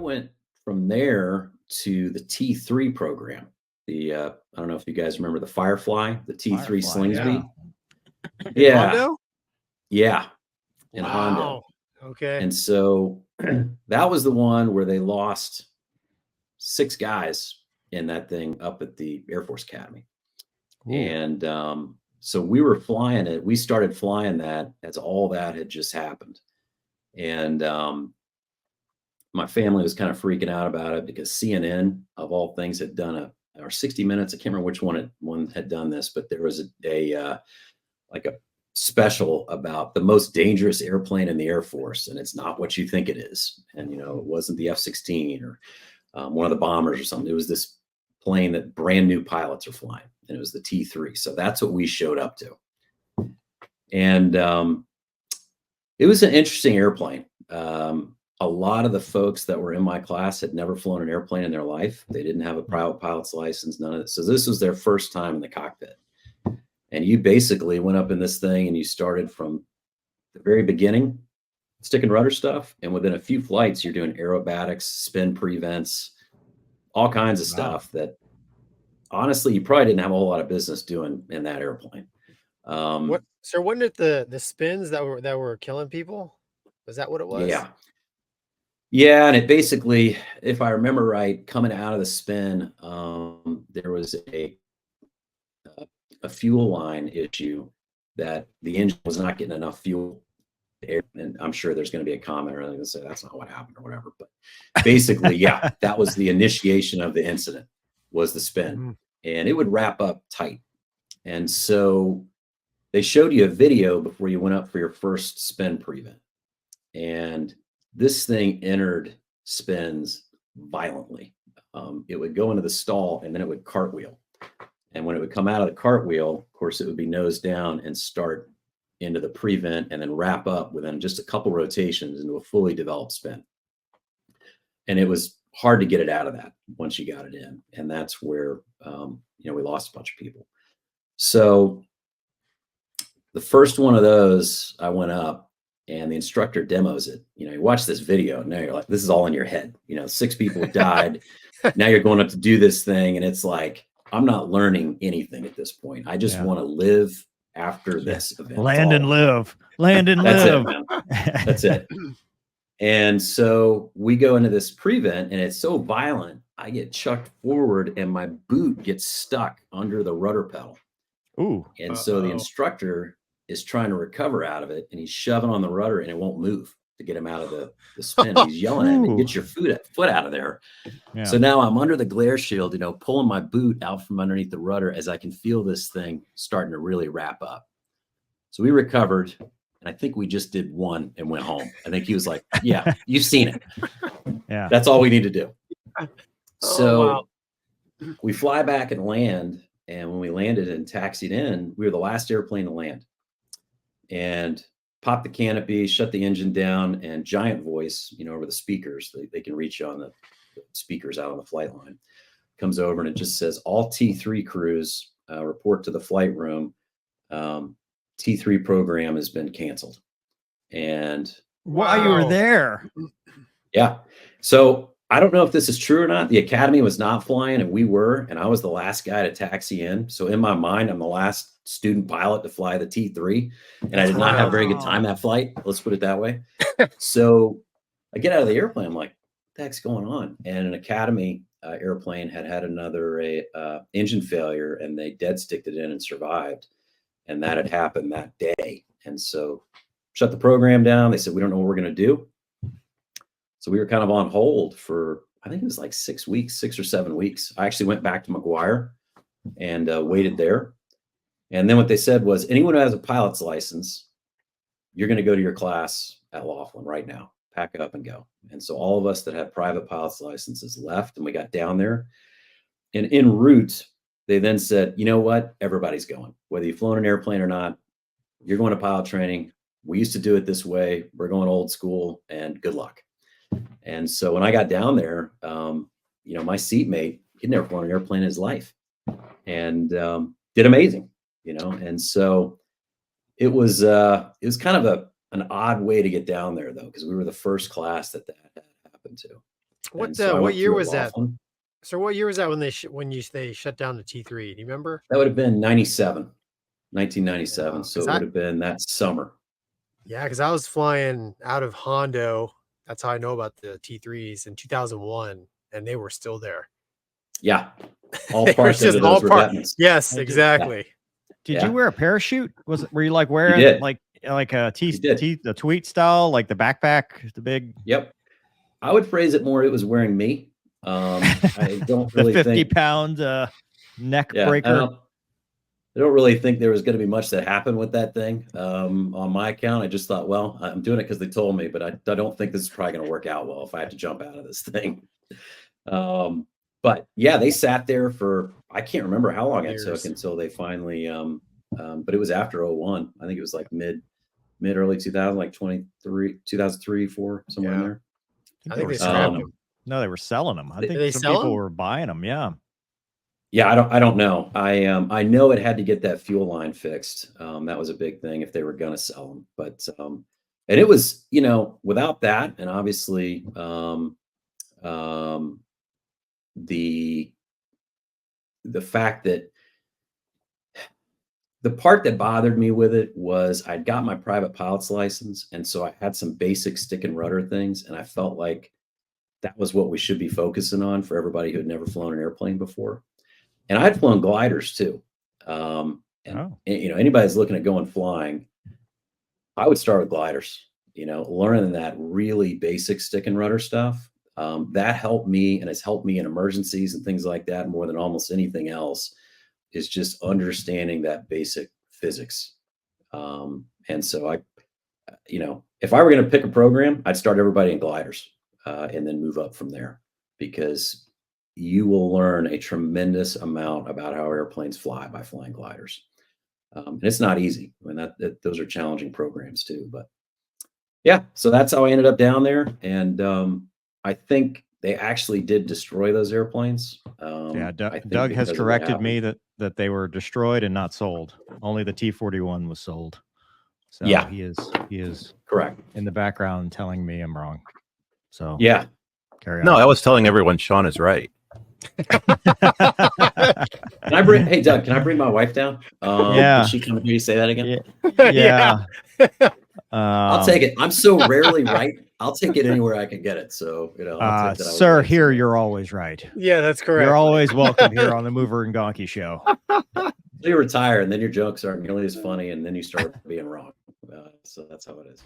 went from there to the T-3 program. I don't know if you guys remember the Firefly, the T-3 Slingsby. Yeah. Hondo? Yeah. In wow. Hondo. Okay. And so that was the one where they lost 6 guys in that thing up at the Air Force Academy. Ooh. And so we were flying it. We started flying that as all that had just happened. And my family was kind of freaking out about it because CNN, of all things, had done or 60 Minutes. I can't remember which one had done this, but there was a special about the most dangerous airplane in the Air Force, and it's not what you think it is. And it wasn't the F-16 or one of the bombers or something. It was this plane that brand new pilots are flying, and it was the T-3. So that's what we showed up to, and it was an interesting airplane. A lot of the folks that were in my class had never flown an airplane in their life. They didn't have a private pilot's license, none of it. So this was their first time in the cockpit. And you basically went up in this thing and you started from the very beginning, stick and rudder stuff. And within a few flights, you're doing aerobatics, spin prevents, all kinds of stuff that honestly, you probably didn't have a whole lot of business doing in that airplane. So wasn't it the spins that were killing people? Was that what it was? Yeah. Yeah, and it basically, if I remember right, coming out of the spin, there was a fuel line issue that the engine was not getting enough fuel. And I'm sure there's going to be a comment or anything to say that's not what happened or whatever. But basically, yeah, that was the initiation of the incident, was the spin, and it would wrap up tight. And so they showed you a video before you went up for your first spin prevent, and this thing entered spins violently. It would go into the stall and then it would cartwheel. And when it would come out of the cartwheel, of course, it would be nose down and start into the prevent and then wrap up within just a couple rotations into a fully developed spin. And it was hard to get it out of that once you got it in. And that's where, we lost a bunch of people. So the first one of those, I went up, and the instructor demos it. You watch this video, and now you're like, this is all in your head. 6 people died. Now you're going up to do this thing, and it's like, I'm not learning anything at this point. I just want to live after this event. Land and live. Land and That's live. it, man. That's it. And so we go into this prevent, and it's so violent, I get chucked forward, and my boot gets stuck under the rudder pedal. Ooh. And so the instructor is trying to recover out of it, and he's shoving on the rudder and it won't move to get him out of the spin. He's yelling at me, get your foot out of there. Yeah. So now I'm under the glare shield, pulling my boot out from underneath the rudder as I can feel this thing starting to really wrap up. So we recovered, and I think we just did one and went home. I think he was like, yeah, you've seen it. Yeah. That's all we need to do. So we fly back and land. And when we landed and taxied in, we were the last airplane to land. And popped the canopy, shut the engine down, and giant voice, over the speakers, they can reach you on the speakers out on the flight line, comes over and it just says, all T-3 crews report to the flight room. T-3 program has been canceled. And while you were there. Yeah. So I don't know if this is true or not. The Academy was not flying and we were, and I was the last guy to taxi in. So in my mind, I'm the last student pilot to fly the T-3, and I did not have a very good time that flight. Let's put it that way. So I get out of the airplane. I'm like, what the heck's going on? And an Academy airplane had another engine failure, and they dead sticked it in and survived. And that had happened that day. And so shut the program down. They said, we don't know what we're going to do. So we were kind of on hold for, I think it was like 6 or 7 weeks. I actually went back to McGuire and waited there. And then what they said was, anyone who has a pilot's license, you're going to go to your class at Laughlin right now. Pack it up and go. And so all of us that had private pilot's licenses left, and we got down there. And en route, they then said, you know what? Everybody's going. Whether you've flown an airplane or not, you're going to pilot training. We used to do it this way. We're going old school, and good luck. And so when I got down there, my seatmate, he'd never flown an airplane in his life, and did amazing, And so it was kind of an odd way to get down there, though, because we were the first class that happened to. What And so I what went year through it was that? Laughlin. So what year was that when they shut down the T3? Do you remember? That would have been 1997. So it would I have been that summer. yeah, because I was flying out of Hondo. That's how I know about the T3s in 2001, and they were still there. Yeah. All They were parts of just it, all those were part. Bettmans. Yes, I did- exactly. Did Yeah. you wear a parachute? Were you like did. wearing like a did. the tweet style, like the backpack, the big Yep. I would phrase it more, it was wearing me. I don't the really 50-pound neck breaker? I don't really think there was going to be much that happened with that thing. On my account, I just thought, well, I'm doing it because they told me, but I don't think this is probably going to work out well if I have to jump out of this thing. But yeah, they sat there for, I can't remember how long it took Years. until they finally, but it was after 01. I think it was like mid early 2000, like 2003, 4, somewhere in Yeah. there. I think they were scrapped selling them. them. No, they were selling them. I Did think they some sell people 'em? were buying them. Yeah. Yeah, I don't know. I know it had to get that fuel line fixed. That was a big thing if they were going to sell them. But and it was, without that, and obviously the fact that the part that bothered me with it was I'd got my private pilot's license, and so I had some basic stick and rudder things, and I felt like that was what we should be focusing on for everybody who had never flown an airplane before. And I'd flown gliders too. And anybody that's looking at going flying, I would start with gliders, learning that really basic stick and rudder stuff. That helped me and has helped me in emergencies and things like that more than almost anything else, is just understanding that basic physics. And so if I were going to pick a program, I'd start everybody in gliders and then move up from there, because you will learn a tremendous amount about how airplanes fly by flying gliders. And it's not easy. I mean, those are challenging programs too. But yeah, so that's how I ended up down there. And I think they actually did destroy those airplanes. Yeah, I think Doug has because of what corrected me happened. that they were destroyed and not sold. Only the T-41 was sold. So Yeah. he is Correct. in the background telling me I'm wrong. So Yeah. carry on. No, I was telling everyone Shawn is right. Hey Doug, can I bring my wife down? Yeah. Can she come here to say that again? Yeah. I'll take it. I'm so rarely right. I'll take it anywhere I can get it. So, I'll take that. Sir, here you're always right. Yeah, that's correct. You're always welcome here on the Mover and Gonky show. So you retire, and then your jokes aren't nearly as funny, and then you start being wrong. So that's how it is.